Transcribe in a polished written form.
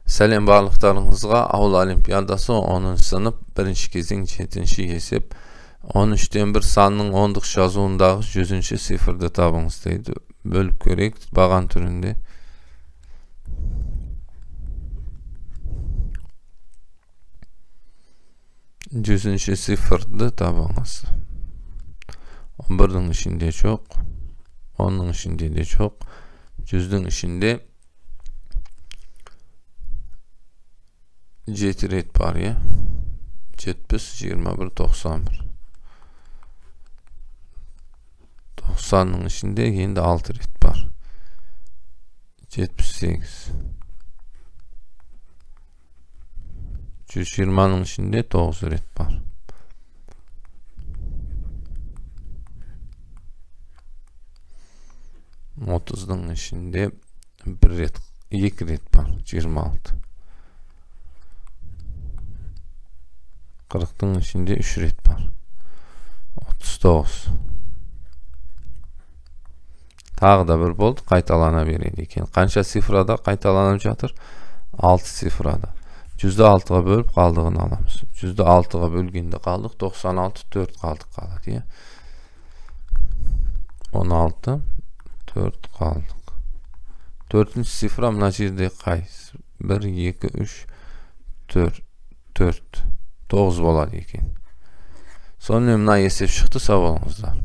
Selam barlıqlarınızga Avul Olimpiadası 10 sınıf 1 кезең 7 есеп 13'ten 1 sanның 10'luk жазуындағы 100-ші сифрды табыңыз дейді. Бөліп көрейік баған түрінде. Жүзінші сифрды табыңыз. 11'дің ішінде жоқ, 10'ның ішінде de жоқ, 100'дің ішінде 7 ret var ya. 70, 21, 91. 90'ның içinde yine 6 ret var. 78. 120'nın içinde 9 ret var. 30'nın içinde 1 ret, 2 ret var. 26. 40'ın içinde 3 ret var. 39. Tағы da bir болды, қайталана береді екен. Қанша сифрада қайталанып жатыр? 6 сифрада. 6'ға бөліп қалдығын аламыз. 6'ға бөлгенде қалдық, 96, 4 қалдық қалады. 16, 4 қалдық. 4-ші сифра мына жерде қайсы? 1, 2, 3, 4, 4. 9 болады екен. Сонымен мына есеп шықты, сау болыңыздар.